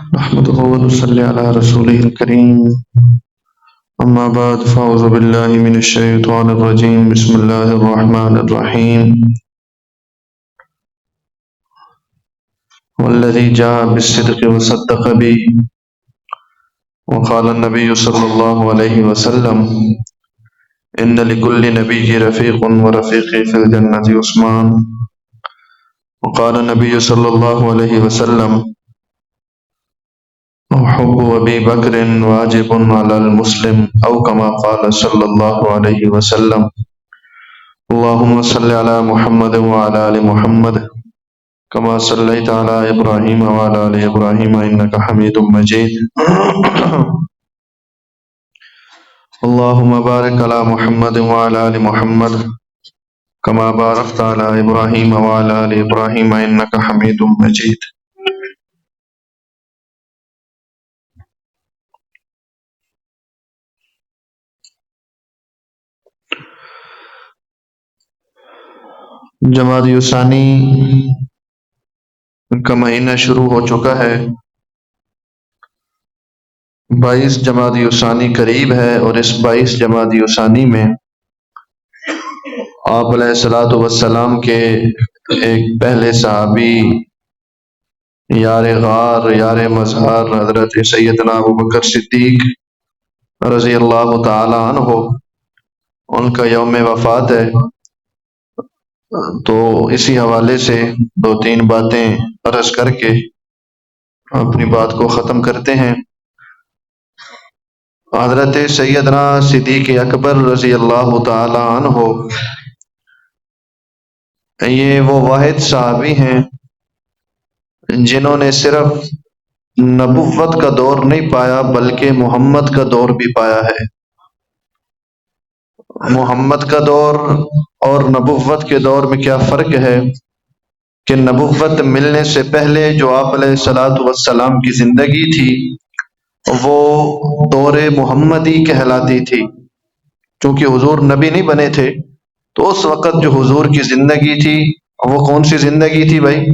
نحمده ونصلي على رسوله الكريم أما بعد فأعوذ بالله من الشيطان الرجيم بسم الله الرحمن الرحيم والذي جاء بالصدق وصدق به وقال النبي صلى الله عليه وسلم إن لكل نبي رفيق ورفيقي في الجنة عثمان وقال النبي صلى الله عليه وسلم حب أبي بكر واجب على المسلم أو كما قال صلى الله عليه وسلم اللهم صل على محمد وعلى آل محمد كما صليت على إبراهيم وعلى آل إبراهيم إنك حميد مجيد اللهم بارك على محمد وعلى آل محمد كما باركت على إبراهيم وعلى آل إبراهيم إنك حميد مجيد جمادی الثانی کا مہینہ شروع ہو چکا ہے۔ 22 جمادی الثانی قریب ہے اور اس 22 جمادی الثانی میں آپ علیہ الصلوۃ والسلام کے ایک پہلے صحابی یار غار یار مزار حضرت سیدنا ابوبکر صدیق رضی اللہ تعالی عنہ ان کا یوم وفات ہے، تو اسی حوالے سے 2-3 باتیں عرض کر کے اپنی بات کو ختم کرتے ہیں۔ حضرت سیدنا صدیق اکبر رضی اللہ تعالی عنہ یہ وہ واحد صحابی ہیں جنہوں نے صرف نبوت کا دور نہیں پایا بلکہ محمد کا دور بھی پایا ہے۔ محمد کا دور اور نبوت کے دور میں کیا فرق ہے کہ نبوت ملنے سے پہلے جو آپ علیہ الصلوۃ والسلام کی زندگی تھی وہ دور محمدی کہلاتی تھی، چونکہ حضور نبی نہیں بنے تھے تو اس وقت جو حضور کی زندگی تھی وہ کون سی زندگی تھی بھائی؟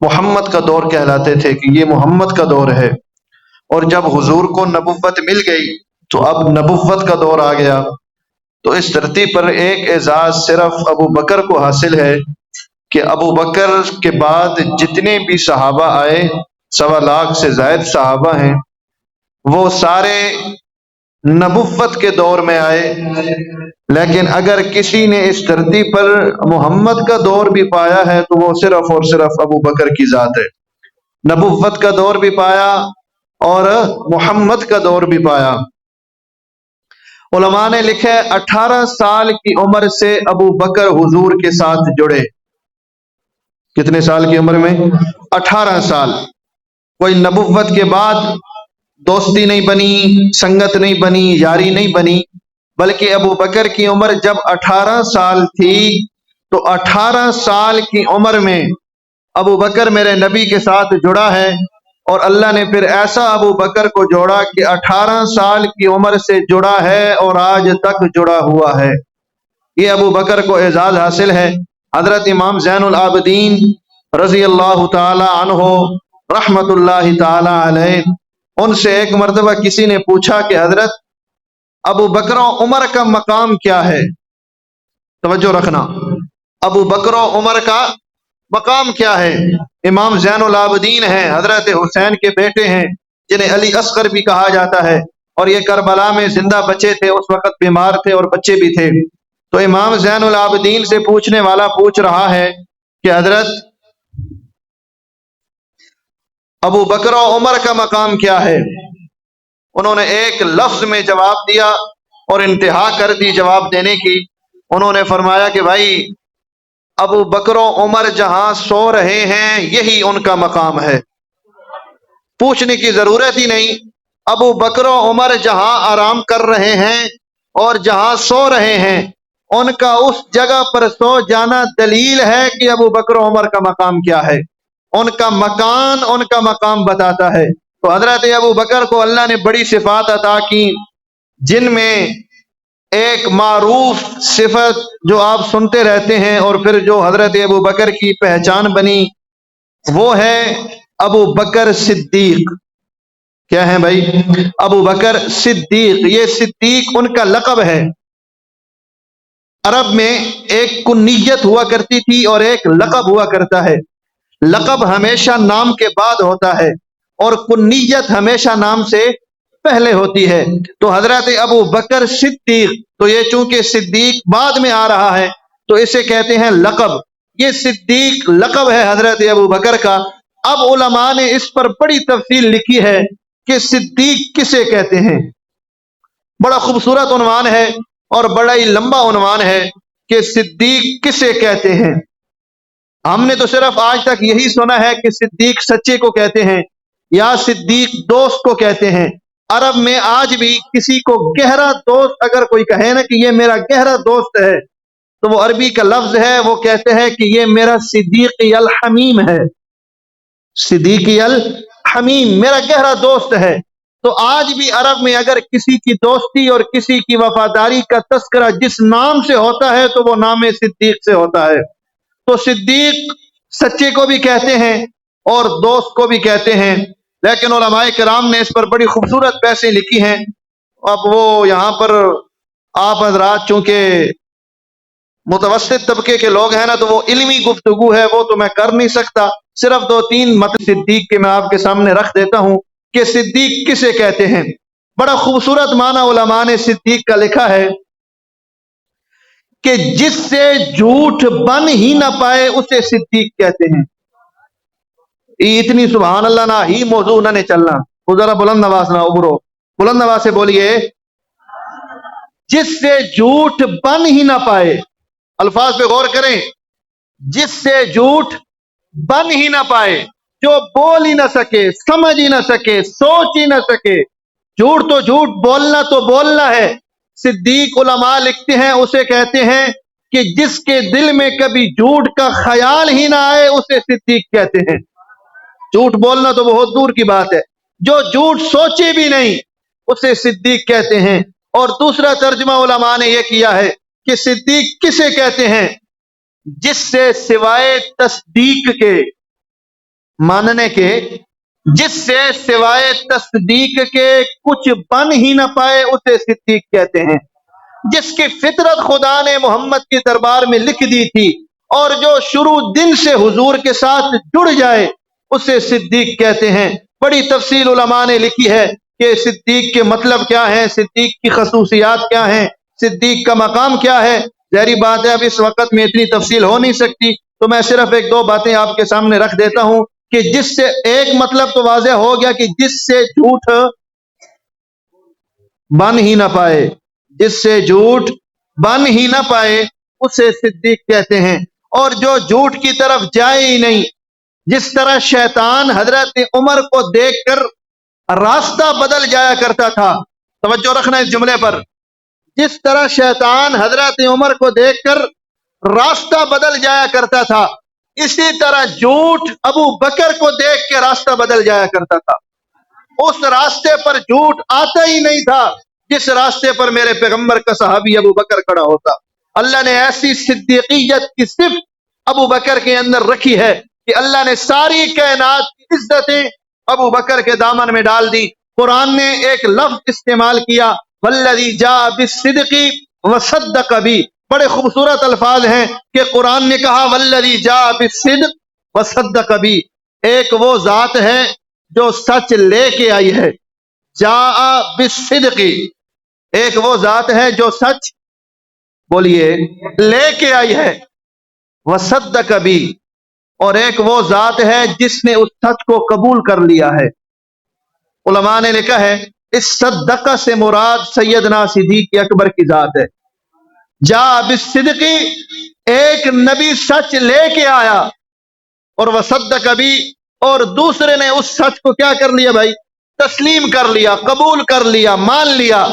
محمد کا دور کہلاتے تھے کہ یہ محمد کا دور ہے۔ اور جب حضور کو نبوت مل گئی تو اب نبوت کا دور آ گیا، تو اس دھرتی پر ایک اعزاز صرف ابو بکر کو حاصل ہے کہ ابو بکر کے بعد جتنے بھی صحابہ آئے 1.25 لاکھ سے زائد صحابہ ہیں، وہ سارے نبوت کے دور میں آئے، لیکن اگر کسی نے اس دھرتی پر محمد کا دور بھی پایا ہے تو وہ صرف اور صرف ابو بکر کی ذات ہے۔ نبوت کا دور بھی پایا اور محمد کا دور بھی پایا۔ علماء نے لکھا ہے 18 سال کی عمر سے ابو بکر حضور کے ساتھ جڑے۔ کتنے سال کی عمر میں؟ 18 سال۔ کوئی نبوت کے بعد دوستی نہیں بنی، سنگت نہیں بنی، یاری نہیں بنی، بلکہ ابو بکر کی عمر جب 18 سال تھی تو 18 سال کی عمر میں ابو بکر میرے نبی کے ساتھ جڑا ہے، اور اللہ نے پھر ایسا ابو بکر کو جوڑا کہ 18 سال کی عمر سے جڑا ہے اور آج تک جڑا ہوا ہے۔ یہ ابو بکر کو اعزاز حاصل ہے۔ حضرت امام زین العابدین رضی اللہ تعالی عنہ رحمت اللہ تعالی علیہ، ان سے ایک مرتبہ کسی نے پوچھا کہ حضرت ابو بکر و عمر کا مقام کیا ہے؟ توجہ رکھنا، ابو بکر و عمر کا مقام کیا ہے؟ امام زین العابدین ہیں، حضرت حسین کے بیٹے ہیں جنہیں علی اصغر بھی کہا جاتا ہے، اور یہ کربلا میں زندہ بچے تھے، اس وقت بیمار تھے اور بچے بھی تھے۔ تو امام زین العابدین سے پوچھنے والا پوچھ رہا ہے کہ حضرت ابو بکر و عمر کا مقام کیا ہے؟ انہوں نے ایک لفظ میں جواب دیا اور انتہا کر دی جواب دینے کی۔ انہوں نے فرمایا کہ بھائی ابو بکر و عمر جہاں سو رہے ہیں یہی ان کا مقام ہے، پوچھنے کی ضرورت ہی نہیں۔ ابو بکر و عمر جہاں آرام کر رہے ہیں اور جہاں سو رہے ہیں ان کا اس جگہ پر سو جانا دلیل ہے کہ ابو بکر و عمر کا مقام کیا ہے، ان کا مکان ان کا مقام بتاتا ہے۔ تو حضرت ابو بکر کو اللہ نے بڑی صفات عطا کی، جن میں ایک معروف صفت جو آپ سنتے رہتے ہیں اور پھر جو حضرت ابو بکر کی پہچان بنی وہ ہے ابو بکر صدیق۔ کیا ہے بھائی؟ ابو بکر صدیق، یہ صدیق ان کا لقب ہے۔ عرب میں ایک کنیت ہوا کرتی تھی اور ایک لقب ہوا کرتا ہے۔ لقب ہمیشہ نام کے بعد ہوتا ہے اور کنیت ہمیشہ نام سے پہلے ہوتی ہے۔ تو حضرت ابو بکر صدیق، تو یہ چونکہ صدیق بعد میں آ رہا ہے تو اسے کہتے ہیں لقب۔ یہ صدیق لقب ہے حضرت ابو بکر کا۔ اب علماء نے اس پر بڑی تفصیل لکھی ہے کہ صدیق کسے کہتے ہیں۔ بڑا خوبصورت عنوان ہے اور بڑا ہی لمبا عنوان ہے کہ صدیق کسے کہتے ہیں۔ ہم نے تو صرف آج تک یہی سنا ہے کہ صدیق سچے کو کہتے ہیں یا صدیق دوست کو کہتے ہیں۔ عرب میں آج بھی کسی کو گہرا دوست اگر کوئی کہے نا کہ یہ میرا گہرا دوست ہے تو وہ عربی کا لفظ ہے، وہ کہتے ہیں کہ یہ میرا صدیقی الحمیم ہے، صدیقی الحمیم میرا گہرا دوست ہے۔ تو آج بھی عرب میں اگر کسی کی دوستی اور کسی کی وفاداری کا تذکرہ جس نام سے ہوتا ہے تو وہ نام صدیق سے ہوتا ہے۔ تو صدیق سچے کو بھی کہتے ہیں اور دوست کو بھی کہتے ہیں، لیکن علماء کرام نے اس پر بڑی خوبصورت بحثیں لکھی ہیں۔ اب وہ یہاں پر آپ حضرات چونکہ متوسط طبقے کے لوگ ہیں نا تو وہ علمی گفتگو ہے، وہ تو میں کر نہیں سکتا، صرف دو تین مطلب صدیق کے میں آپ کے سامنے رکھ دیتا ہوں کہ صدیق کسے کہتے ہیں۔ بڑا خوبصورت معنی علماء نے صدیق کا لکھا ہے کہ جس سے جھوٹ بن ہی نہ پائے اسے صدیق کہتے ہیں۔ اتنی سبحان اللہ نہ ہی موضوع نہ چلنا، وہ ذرا بلند آواز نہ ابھرو، بلند آواز سے بولیے، جس سے جھوٹ بن ہی نہ پائے۔ الفاظ پہ غور کریں، جس سے جھوٹ بن ہی نہ پائے، جو بول ہی نہ سکے، سمجھ ہی نہ سکے، سوچ ہی نہ سکے۔ جھوٹ تو جھوٹ، بولنا تو بولنا ہے۔ صدیق علماء لکھتے ہیں اسے کہتے ہیں کہ جس کے دل میں کبھی جھوٹ کا خیال ہی نہ آئے اسے صدیق کہتے ہیں۔ جھوٹ بولنا تو بہت دور کی بات ہے، جو جھوٹ سوچے بھی نہیں اسے صدیق کہتے ہیں۔ اور دوسرا ترجمہ علماء نے یہ کیا ہے کہ صدیق کسے کہتے ہیں؟ جس سے سوائے تصدیق کے، ماننے کے، جس سے سوائے تصدیق کے کچھ بن ہی نہ پائے اسے صدیق کہتے ہیں۔ جس کی فطرت خدا نے محمد کے دربار میں لکھ دی تھی اور جو شروع دن سے حضور کے ساتھ جڑ جائے اسے صدیق کہتے ہیں۔ بڑی تفصیل علماء نے لکھی ہے کہ صدیق کے مطلب کیا ہے، صدیق کی خصوصیات کیا ہیں، صدیق کا مقام کیا ہے۔ ظاہری بات ہے اب اس وقت میں اتنی تفصیل ہو نہیں سکتی، تو میں صرف ایک دو باتیں آپ کے سامنے رکھ دیتا ہوں کہ جس سے ایک مطلب تو واضح ہو گیا کہ جس سے جھوٹ بن ہی نہ پائے، جس سے جھوٹ بن ہی نہ پائے اسے صدیق کہتے ہیں۔ اور جو جھوٹ کی طرف جائے ہی نہیں، جس طرح شیطان حضرت عمر کو دیکھ کر راستہ بدل جایا کرتا تھا، توجہ رکھنا اس جملے پر، جس طرح شیطان حضرت عمر کو دیکھ کر راستہ بدل جایا کرتا تھا، اسی طرح جھوٹ ابو بکر کو دیکھ کے راستہ بدل جایا کرتا تھا۔ اس راستے پر جھوٹ آتا ہی نہیں تھا جس راستے پر میرے پیغمبر کا صحابی ابو بکر کھڑا ہوتا۔ اللہ نے ایسی صدیقیت کی صفت ابو بکر کے اندر رکھی ہے کہ اللہ نے ساری کائنات کی عزتیں ابو بکر کے دامن میں ڈال دی۔ قرآن نے ایک لفظ استعمال کیا، والذی جاء بالصدق وصدق بھی، بڑے خوبصورت الفاظ ہیں کہ قرآن نے کہا والذی جاء بالصدق وصدق بھی، ایک وہ ذات ہے جو سچ لے کے آئی ہے، جاء بالصدق، ایک وہ ذات ہے جو سچ، بولیے، لے کے آئی ہے، وصدق بھی، اور ایک وہ ذات ہے جس نے اس سچ کو قبول کر لیا ہے۔ علماء نے لکھا ہے اس صدقہ سے مراد سیدنا صدیق اکبر کی ذات ہے۔ جاء بالصدق، ایک نبی سچ لے کے آیا، اور وصدق بھی، اور دوسرے نے اس سچ کو کیا کر لیا بھائی؟ تسلیم کر لیا، قبول کر لیا، مان لیا۔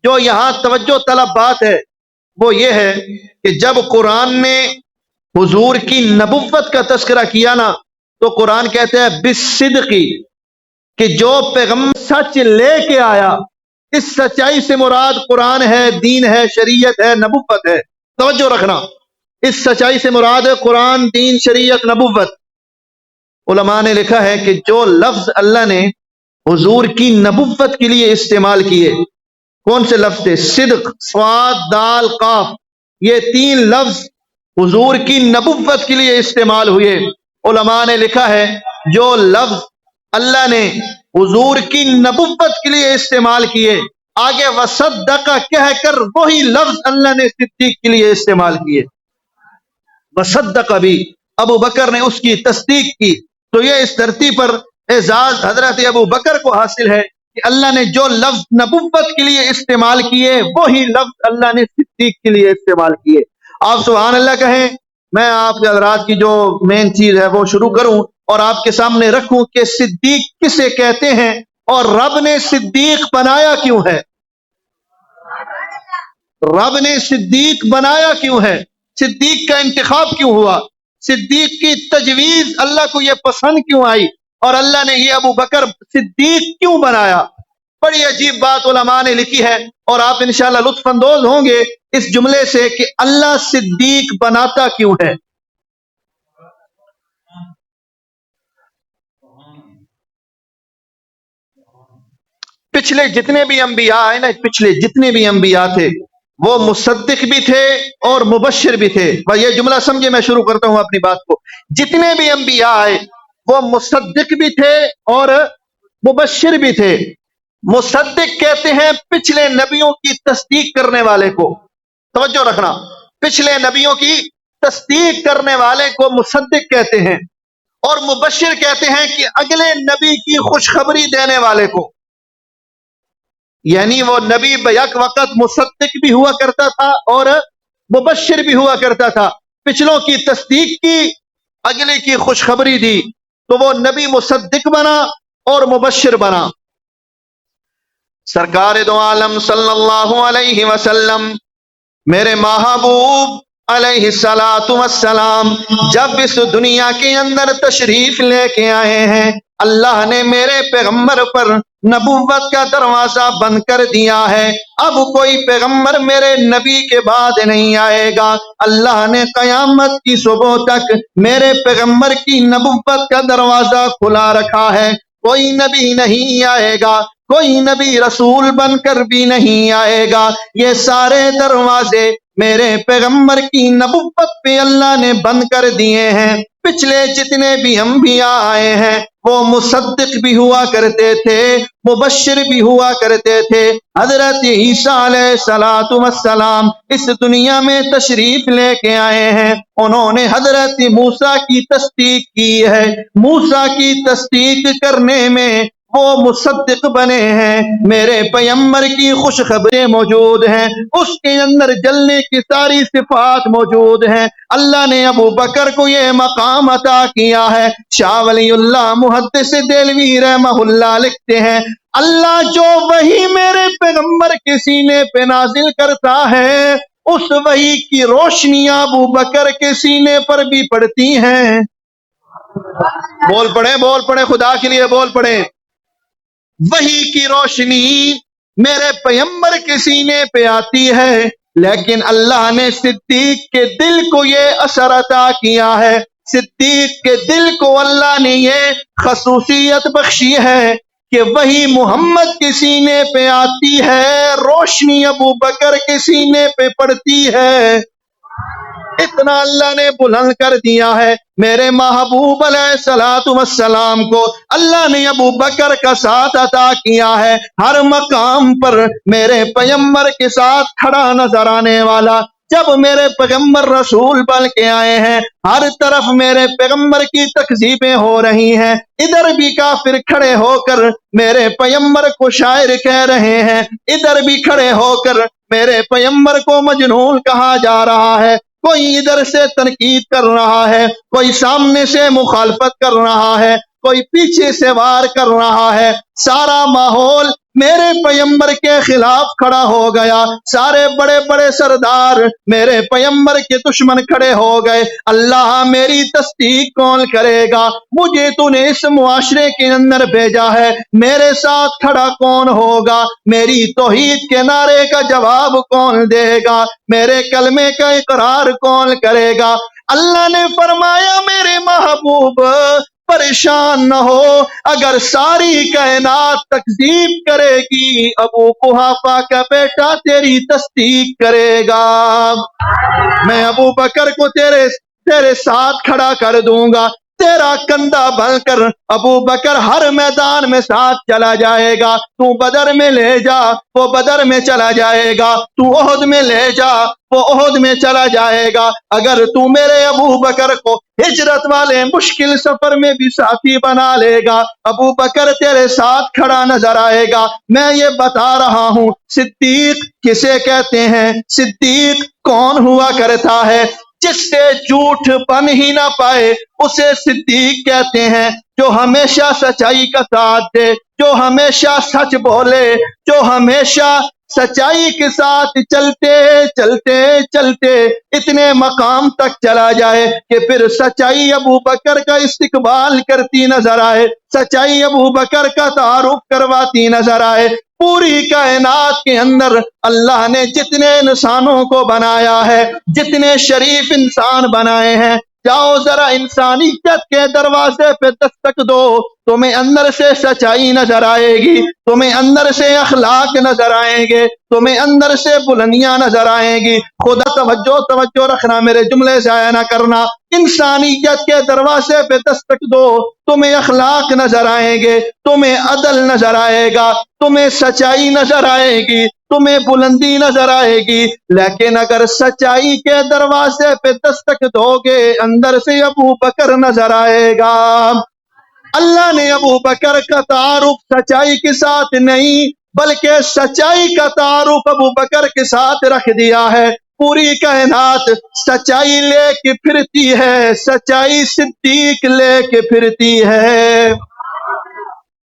جو یہاں توجہ طلب بات ہے وہ یہ ہے کہ جب قرآن نے حضور کی نبوت کا تذکرہ کیا نا تو قرآن کہتے ہیں بالصدق، کہ جو پیغمبر سچ لے کے آیا، اس سچائی سے مراد قرآن ہے، دین ہے، شریعت ہے، نبوت ہے۔ توجہ رکھنا، اس سچائی سے مراد ہے قرآن، دین، شریعت، نبوت۔ علماء نے لکھا ہے کہ جو لفظ اللہ نے حضور کی نبوت کے لیے استعمال کیے۔ کون سے لفظ تھے؟ صدق، صاد، دال، قاف، یہ تین لفظ حضور کی نبوت کے لیے استعمال ہوئے۔ علماء نے لکھا ہے جو لفظ اللہ نے حضور کی نبوت کے لیے استعمال کیے، آگے وصدق کہہ کر وہی لفظ اللہ نے صدیق کے لیے استعمال کیے۔ وصدق بھی ابو بکر نے اس کی تصدیق کی، تو یہ اس دھرتی پر اعزاز حضرت ابو بکر کو حاصل ہے کہ اللہ نے جو لفظ نبوت کے لیے استعمال کیے وہی لفظ اللہ نے صدیق کے لیے استعمال کیے۔ آپ سبحان اللہ کہیں۔ میں آپ کے حضرات کی جو مین چیز ہے وہ شروع کروں اور آپ کے سامنے رکھوں کہ صدیق کسے کہتے ہیں اور رب نے صدیق بنایا کیوں ہے؟ رب نے صدیق بنایا کیوں ہے؟ صدیق کا انتخاب کیوں ہوا؟ صدیق کی تجویز اللہ کو یہ پسند کیوں آئی اور اللہ نے یہ ابو بکر صدیق کیوں بنایا؟ بڑی عجیب بات علماء نے لکھی ہے اور آپ انشاءاللہ لطف اندوز ہوں گے اس جملے سے کہ اللہ صدیق بناتا کیوں ہے۔ پچھلے جتنے بھی انبیاء آئے نا، پچھلے جتنے بھی انبیاء تھے وہ مصدق بھی تھے اور مبشر بھی تھے۔ یہ جملہ سمجھے، میں شروع کرتا ہوں اپنی بات کو۔ جتنے بھی انبیاء آئے وہ مصدق بھی تھے اور مبشر بھی تھے۔ مصدق کہتے ہیں پچھلے نبیوں کی تصدیق کرنے والے کو، توجہ رکھنا، پچھلے نبیوں کی تصدیق کرنے والے کو مصدق کہتے ہیں، اور مبشر کہتے ہیں کہ اگلے نبی کی خوشخبری دینے والے کو۔ یعنی وہ نبی بیک وقت مصدق بھی ہوا کرتا تھا اور مبشر بھی ہوا کرتا تھا، پچھلوں کی تصدیق کی، اگلے کی خوشخبری دی، تو وہ نبی مصدق بنا اور مبشر بنا۔ سرکار دو عالم صلی اللہ علیہ وسلم، میرے محبوب علیہ السلام، جب اس دنیا کے اندر تشریف لے کے آئے ہیں، اللہ نے میرے پیغمبر پر نبوت کا دروازہ بند کر دیا ہے۔ اب کوئی پیغمبر میرے نبی کے بعد نہیں آئے گا۔ اللہ نے قیامت کی صبح تک میرے پیغمبر کی نبوت کا دروازہ کھلا رکھا ہے۔ کوئی نبی نہیں آئے گا، کوئی نبی رسول بن کر بھی نہیں آئے گا۔ یہ سارے دروازے میرے پیغمبر کی نبوت پہ اللہ نے بند کر دیے ہیں۔ پچھلے جتنے بھی انبیاء آئے ہیں وہ مصدق بھی ہوا کرتے تھے، مبشر بھی ہوا کرتے تھے۔ حضرت عیسیٰ علیہ السلام اس دنیا میں تشریف لے کے آئے ہیں، انہوں نے حضرت موسیٰ کی تصدیق کی ہے۔ موسیٰ کی تصدیق کرنے میں وہ مصدق بنے ہیں، میرے پیغمبر کی خوشخبریں موجود ہیں، اس کے اندر جلنے کی ساری صفات موجود ہیں۔ اللہ نے ابو بکر کو یہ مقام عطا کیا ہے۔ شاہ ولی اللہ محدث دہلوی رحمہ اللہ لکھتے ہیں، اللہ جو وحی میرے پیغمبر کے سینے پہ نازل کرتا ہے، اس وحی کی روشنیاں ابو بکر کے سینے پر بھی پڑتی ہیں۔ بول پڑے خدا کے لیے بول پڑے۔ وحی کی روشنی میرے پیغمبر کے سینے پہ آتی ہے، لیکن اللہ نے صدیق کے دل کو یہ اثر عطا کیا ہے، صدیق کے دل کو اللہ نے یہ خصوصیت بخشی ہے کہ وہی محمد کے سینے پہ آتی ہے، روشنی ابو بکر کے سینے پہ پڑتی ہے۔ اتنا اللہ نے بلند کر دیا ہے۔ میرے محبوب علیہ السلام کو اللہ نے ابو بکر کا ساتھ عطا کیا ہے، ہر مقام پر میرے پیغمبر کے ساتھ کھڑا نظر آنے والا۔ جب میرے پیغمبر رسول بن کے آئے ہیں، ہر طرف میرے پیغمبر کی تکذیبیں ہو رہی ہیں، ادھر بھی کافر کھڑے ہو کر میرے پیغمبر کو شاعر کہہ رہے ہیں، ادھر بھی کھڑے ہو کر میرے پیغمبر کو مجنون کہا جا رہا ہے۔ کوئی ادھر سے تنقید کر رہا ہے، کوئی سامنے سے مخالفت کر رہا ہے، کوئی پیچھے سے وار کر رہا ہے۔ سارا ماحول میرے پیغمبر کے خلاف کھڑا ہو گیا، سارے بڑے بڑے سردار میرے پیغمبر کے دشمن کھڑے ہو گئے۔ اللہ میری تصدیق کون کرے گا؟ مجھے تو نے اس معاشرے کے اندر بھیجا ہے، میرے ساتھ کھڑا کون ہوگا؟ میری توحید کے نعرے کا جواب کون دے گا؟ میرے کلمے کا اقرار کون کرے گا؟ اللہ نے فرمایا میرے محبوب پریشان نہ ہو، اگر ساری کائنات تکذیب کرے گی ابو قحافہ کا بیٹا تیری تصدیق کرے گا۔ میں ابو بکر کو تیرے ساتھ کھڑا کر دوں گا، تیرا کندھا بھر کر ابو بکر ہر میدان میں ساتھ چلا جائے گا۔ تو بدر میں لے جا، وہ بدر میں چلا جائے گا، تو احد میں لے جا، وہ احد میں چلا جائے گا۔ اگر تو میرے ابو بکر کو ہجرت والے مشکل سفر میں بھی ساتھی بنا لے گا، ابو بکر تیرے ساتھ کھڑا نظر آئے گا۔ میں یہ بتا رہا ہوں صدیق کسے کہتے ہیں؟ صدیق کون ہوا کرتا ہے؟ جس سے جھوٹ بن ہی نہ پائے اسے صدیق کہتے ہیں۔ جو ہمیشہ سچائی کا ساتھ دے، جو ہمیشہ سچ بولے، جو ہمیشہ سچائی کے ساتھ چلتے چلتے چلتے اتنے مقام تک چلا جائے کہ پھر سچائی ابو بکر کا استقبال کرتی نظر آئے، سچائی ابو بکر کا تعارف کرواتی نظر آئے۔ پوری کائنات کے اندر اللہ نے جتنے انسانوں کو بنایا ہے، جتنے شریف انسان بنائے ہیں، جاؤ ذرا انسانیت کے دروازے پہ دستک دو، تمہیں اندر سے سچائی نظر آئے گی، تمہیں اندر سے اخلاق نظر آئیں گے، تمہیں اندر سے بلندیاں نظر آئیں گی۔ خدا توجہ رکھنا، میرے جملے ضائع نہ کرنا۔ انسانیت کے دروازے پہ دستک دو، تمہیں اخلاق نظر آئیں گے، تمہیں عدل نظر آئے گا، تمہیں سچائی نظر آئے گی، تمہیں بلندی نظر آئے گی۔ لیکن اگر سچائی کے دروازے پہ دستک دو گے اندر سے ابو بکر نظر آئے گا۔ اللہ نے ابو بکر کا تعارف سچائی کے ساتھ نہیں بلکہ سچائی کا تعارف ابو بکر کے ساتھ رکھ دیا ہے۔ پوری کائنات سچائی لے کے پھرتی ہے، سچائی صدیق لے کے پھرتی ہے۔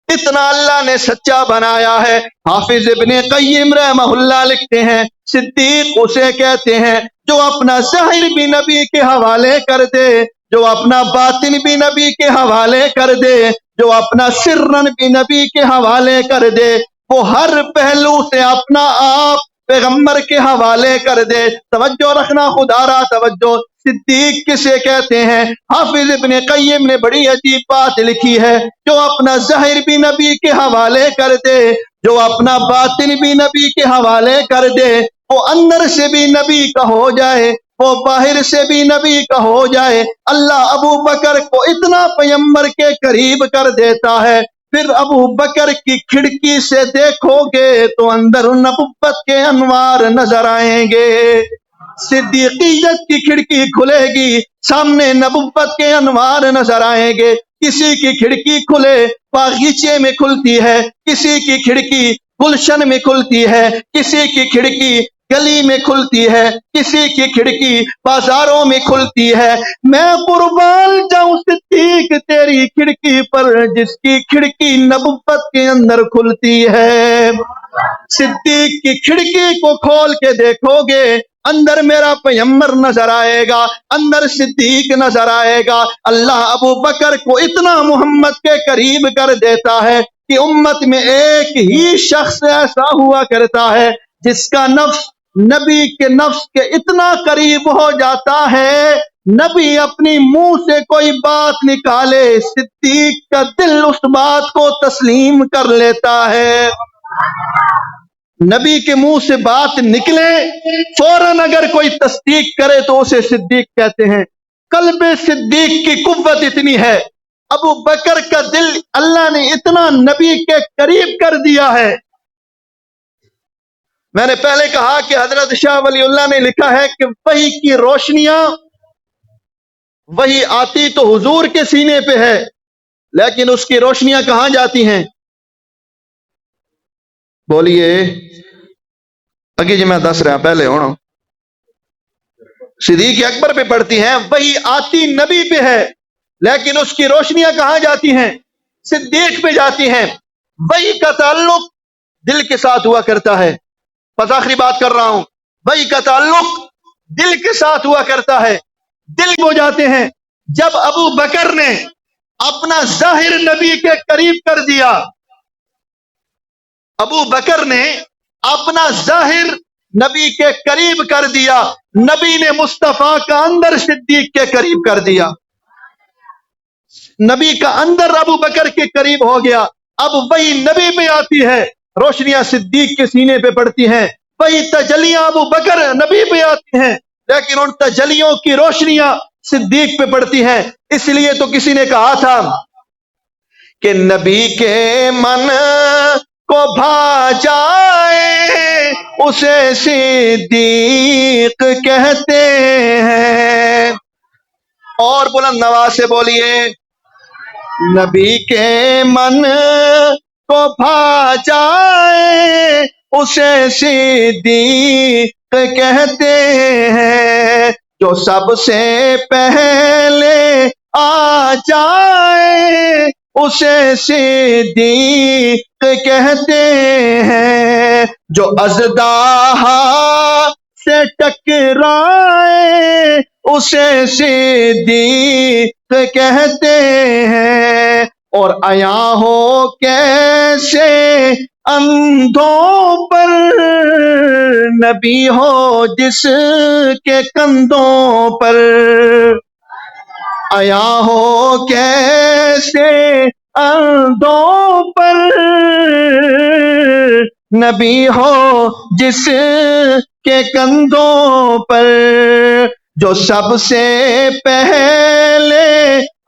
اتنا اللہ نے سچا بنایا ہے۔ حافظ ابن قیم رحمہ اللہ لکھتے ہیں صدیق اسے کہتے ہیں جو اپنا ظاہر بھی نبی کے حوالے کر دے، جو اپنا باطن بھی نبی کے حوالے کر دے، جو اپنا سرن بھی نبی کے حوالے کر دے، وہ ہر پہلو سے اپنا آپ پیغمبر کے حوالے کر دے۔ توجہ رکھنا، خدا را توجہ۔ صدیق کسے کہتے ہیں؟ حافظ ابن قیم نے بڑی عجیب بات لکھی ہے، جو اپنا ظاہر بھی نبی کے حوالے کر دے، جو اپنا باطن بھی نبی کے حوالے کر دے، وہ اندر سے بھی نبی کا ہو جائے، وہ باہر سے بھی نبی کا ہو جائے۔ اللہ ابو بکر کو اتنا پیغمبر کے قریب کر دیتا ہے، پھر ابو بکر کی کھڑکی سے دیکھو گے تو اندر نبوت کے انوار نظر آئیں گے۔ صدیقیت کی کھڑکی کھلے گی، سامنے نبوت کے انوار نظر آئیں گے۔ کسی کی کھڑکی کھلے باغیچے میں کھلتی ہے، کسی کی کھڑکی گلشن میں کھلتی ہے، کسی کی کھڑکی گلی میں کھلتی ہے، کسی کی کھڑکی بازاروں میں کھلتی ہے۔ میں قربان جاؤں صدیق تیری کھڑکی پر جس کی کھڑکی نبوت کے اندر کھلتی ہے۔ صدیق کی کھڑکی کو کھول کے دیکھو گے، اندر میرا پیغمبر نظر آئے گا، اندر صدیق نظر آئے گا۔ اللہ ابو بکر کو اتنا محمد کے قریب کر دیتا ہے کہ امت میں ایک ہی شخص ایسا ہوا کرتا ہے جس کا نفس نبی کے نفس کے اتنا قریب ہو جاتا ہے، نبی اپنی منہ سے کوئی بات نکالے صدیق کا دل اس بات کو تسلیم کر لیتا ہے۔ نبی کے منہ سے بات نکلے فوراً اگر کوئی تصدیق کرے تو اسے صدیق کہتے ہیں۔ قلب صدیق کی قوت اتنی ہے، ابو بکر کا دل اللہ نے اتنا نبی کے قریب کر دیا ہے۔ میں نے پہلے کہا کہ حضرت شاہ ولی اللہ نے لکھا ہے کہ وحی کی روشنیاں، وحی آتی تو حضور کے سینے پہ ہے لیکن اس کی روشنیاں کہاں جاتی ہیں؟ بولیے اگے جی میں دس رہا پہلے ہونا صدیق اکبر پہ پڑتی ہیں، وہی آتی نبی پہ ہے لیکن اس کی روشنیاں کہاں جاتی ہیں؟ صدیق پہ جاتی ہیں۔ وہی کا تعلق دل کے ساتھ ہوا کرتا ہے، بس آخری بات کر رہا ہوں، وہی کا تعلق دل کے ساتھ ہوا کرتا ہے، دل ہو جاتے ہیں۔ جب ابو بکر نے اپنا ظاہر نبی کے قریب کر دیا، ابو بکر نے اپنا ظاہر نبی کے قریب کر دیا، نبی نے مصطفیٰ کا اندر صدیق کے قریب کر دیا۔ نبی کا اندر ابو بکر کے قریب ہو گیا. اب وہی نبی پہ آتی ہے، روشنیاں صدیق کے سینے پہ پڑتی ہیں، وہی تجلیاں ابو بکر نبی پہ آتی ہیں، لیکن ان تجلیوں کی روشنیاں صدیق پہ پڑتی ہیں. اس لیے تو کسی نے کہا تھا کہ نبی کے من کو بھا جائے اسے صدیق کہتے ہیں. اور بلند نواز سے بولیے، نبی کے من کو بھا جائے اسے صدیق کہتے ہیں. جو سب سے پہلے آ جائے اسے صدیق کہتے ہیں. جو اژدہا سے ٹکرائے اسے صدیق کہتے ہیں. اور عیاں ہو کیسے اندھوں پر نبی ہو جس کے کندھوں پر، عیاں ہو کیسے اندھوں پر نبی ہو جس کے کندھوں پر. جو سب سے پہلے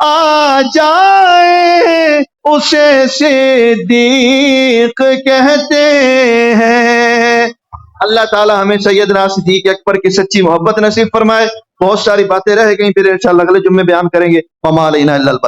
آ جائے اسے صدیق کہتے ہیں. اللہ تعالی ہمیں سیدنا صدیق اکبر کی سچی محبت نصیب فرمائے. بہت ساری باتیں رہ گئیں، پھر انشاءاللہ اگلے جمعے بیان کریں گے. وما علینا الا البلاغ.